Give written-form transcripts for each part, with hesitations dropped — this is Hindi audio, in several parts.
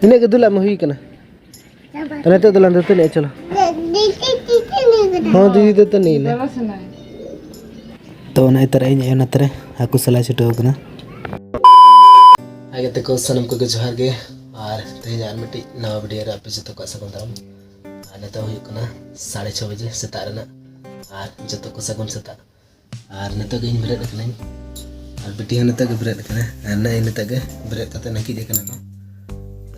Ini ke dulu mau hiu kena. Ternyata tu lantai tu ni calo. Oh di itu tu ni le. तो ना इतर आई ना तरे हाकु सला छुटो कना आगे तक को सनम को जोहार गे और तेज यार मिट्टी नवा वीडियो रे आपे जतो को सगुन दाम आने तो हुई कना 6:30 बजे सेता रना और जतो को सगुन सेता और नतो गे ब्रेड कना और बिटी नतो गे ब्रेड कना और ना नतो गे ब्रेड कते नकी जे कना को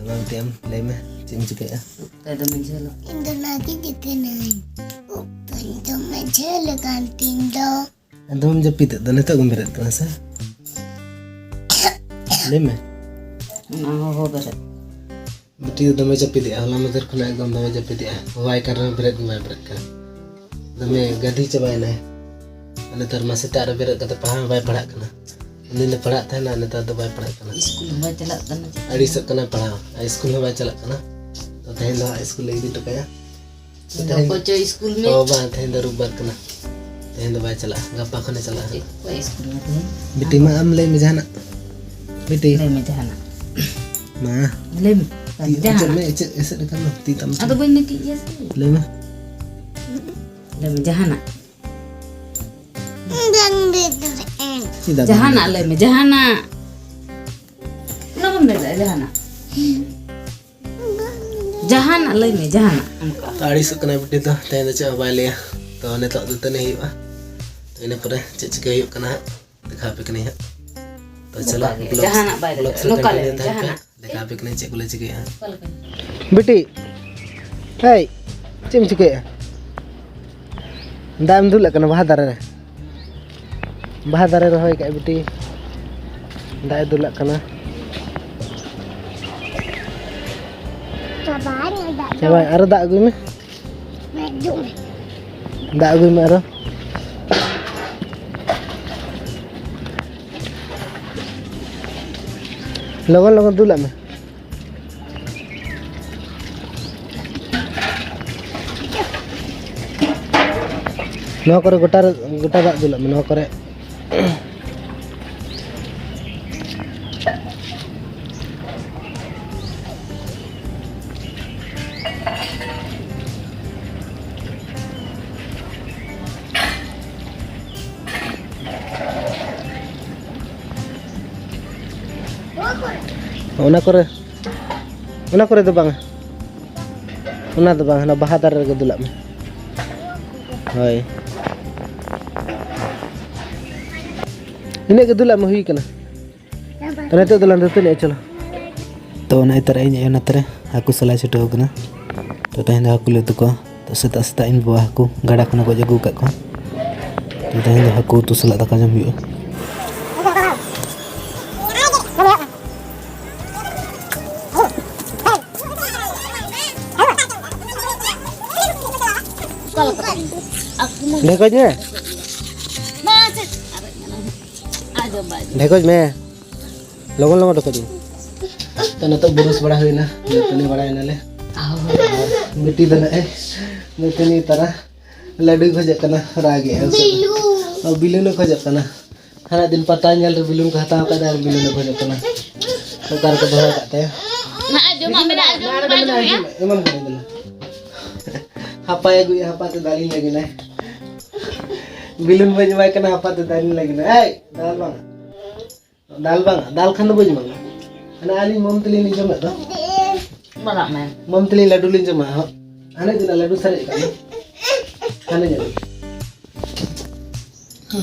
तमाम टेम ले में चिम चिके Kada menjelo. Indo lagi dikenai. Indo menjelo kantin do. अंदम जब पीते तो नतो गे ब्रेड तो ऐसा ले में Na ho berat. बिटी तो दमे जब पीते हला मदर खना एकदम दमे जब पीते वाई कर ब्रेड में ब्रेड का दमे गधी चबाय ना नतर मासे तार ब्रेड कते पहाड़ बाय पढ़ा कना दिन पढ़ा था ना नतर तो बाय पढ़ा कना School ba celak kana. अड़ी सब कना पढ़ा स्कूल में बाय चला कना तो तहें दो स्कूल ले दी तो कया Ko coy school me. तो बा तहें दो रुबार कना तहें दो बाय चला गप्पा खने चला Ko school me tu. बिटी मा am ले में जाना बिटी Le me jahana. मा Le me. ती चल में ऐसे देखा ना ती तम Ada boy nak yes. ले में Le me jahana. Dang betul en. सीधा Jahana le me jahana. Kenapa beda jahana? Jahana le me jahana. अड़ी सब कना बिटी तो तहें दो चा बाय ले तो ने तो तने हुआ तो इने पर चिके हुआ कना दिखा पे कने तो चलो Jahana ba lokal jahana. दिखा पे कने चेक ले चिके Lokal kan. बिटी हाय चिम चिके दाम दुल कना बाहा दारे रहोय का बिटी दाय दुल कना Sabar ada चबाय आरो दा अगुय में medung. दा अगुय में आरो लगन लगन दुल में नो करे गोटा दा दुल में नो करे Ona kore do bang na baha dar ge dula me hoy ine ge dula me hui kana tane to dulan do tene chalo to na itar ai na tare aku sala chito kana to tahin da aku le tu ko to seta seta in bawa aku gada kana ko jagu ka ko to tahin da aku tu sala da ka jam hu देखो जे Macet. Ada ba. देखो मैं लगन लगन देखो तने तो बुरुस बड़ा हुई ना तने बड़ा है नाले मिट्टी दना है तने तरह लड्डू खोज कना रागे और बिलुन खोज कना हना दिन पता ñal बिलुन का हता का दार बिलुन खोज कना तो कार को धरा काते Na ajo mak beda ajo ya. एमन करे दना हपा या गुई हपा ते दाली लगी ना बिलुन बजवाय कना हपा ते दाली लगी ना ए दाल दाल खान बज mang ana ali mom teli ni jama to Malak man. mom teli ladu lin jama ana dina ladu sare kan ana jama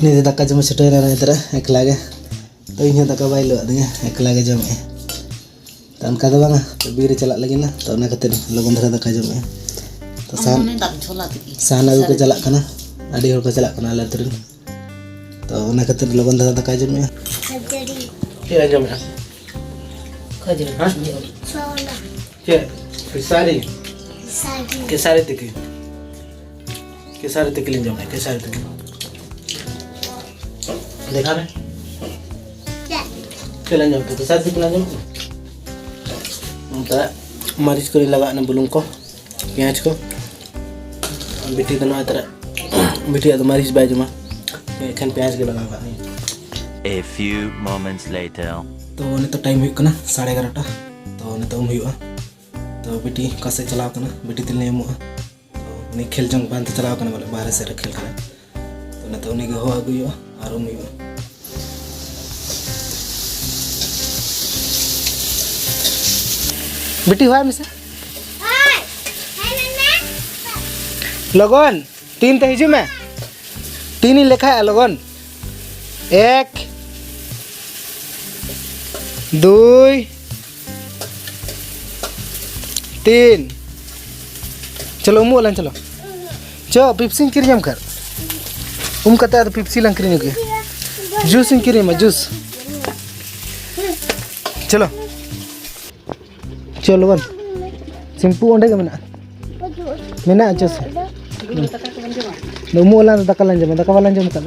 ni daka jama chetoy rana itara ekla ge to inya daka bai lo adanya ekla ge jama tan ka bang to bir chalak lagi na to na khatir logon dhara daka jama to Ni tak chola tiki. sana agu ko chalak kana adi hor ko chalak kana ala turin to na khatir logon dhara daka jama Jadi kira jama Khajir. sola ke sari sagi के सारे तक ले जाओ के सारे तक देखा रे ya. चला जाओ तो साथ दिखला जाओ उनका मरीच को लगा ना बुलूं को प्याज को बिटी तो ना तरह बिटी तो मरीच बाजू में खान प्याज के लगा नहीं A few moments later. तो ने तो टाइम हुई करना 11:30 तो ने तो हुई तो बेटी कसे चलाव कना बेटी तिलने एमो तो उनी खेल जंग बांध चलाव कना बोले बाहर से खेल कना तो न तो उनी के हो अगुयो और उमी बेटी हुआ मिसा लगन 3 ते हिजू में 3 ही लिखा है लगन 1 2 3 चलो उमू लन चलो पिप्सी किरियम कर कते तो पिप्सी लन किरियम के जूस किरियम जूस चलो चलो लगन सिंपू ओंडे के मेना जूस उमू लन दाका लन जम दाका वाला जम कर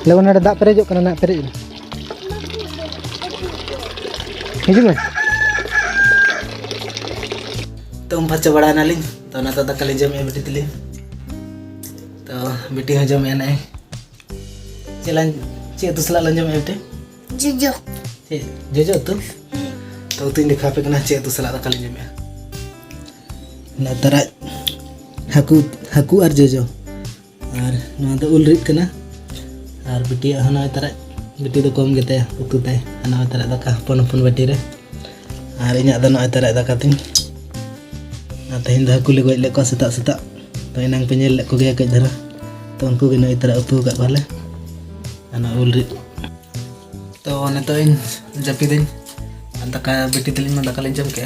लगन ना दा पेरेजो कना ना पेरेज हिजू में तो फर्चा बड़ा नाली तो ना तो दाका ले जम बेटी तिली तो बेटी हो जम ना चला चे तुसला लन जम बेटे Jojo. जोजो तो तीन दिखा पे कना चे तुसला दाका ले जम ना तरा हाकू हाकू और जोजो और ना तो उल रिट कना और बेटी हना तरा बेटी तो कम गेते उतु ते हना तरा दाका पन बेटी रे और इना दो ना तरा दाका तीन ना तहिन दा हाकू ले गज ले को सेता सेता तो इनांग पे नेल को गया कज धरा तो उनको के नई तरा उतु का बाले हना उल रिट तो ने तो इन जपी दिन दाका बेटी तलिन में दाका ले जम के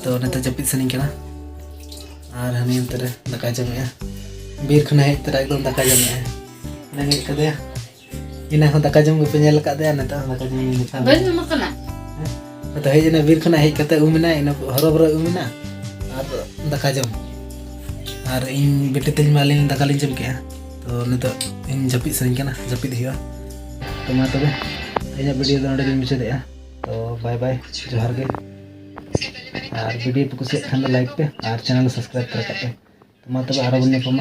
तो ने तो जपी सनी केना और हनी तरे दाका जमे बीर खना है तरा एकदम दाका जमे नंगे कदे इना हो दाका जम पे नेल का दे ने तो दाका जम निछा बस में कना तो हे जने बीर खना है कते उमिना इन हरोबरो उमिना और दाका जम और इन बेटी तलिन मालिन दाका ले जम के तो ने तो इन जपी सनी केना जपी दिया तो मा तबे ᱤᱧᱟᱹᱜ वीडियो ᱫᱚ ᱱᱚᱰᱮ ᱜᱤᱧ ᱢᱩᱪᱟᱹᱫᱮᱜᱼᱟ तो बाय बाय जोहार गे और वीडियो पे कुछ खान लाइक पे और चैनल सब्सक्राइब कर तो मा तबे आरो बन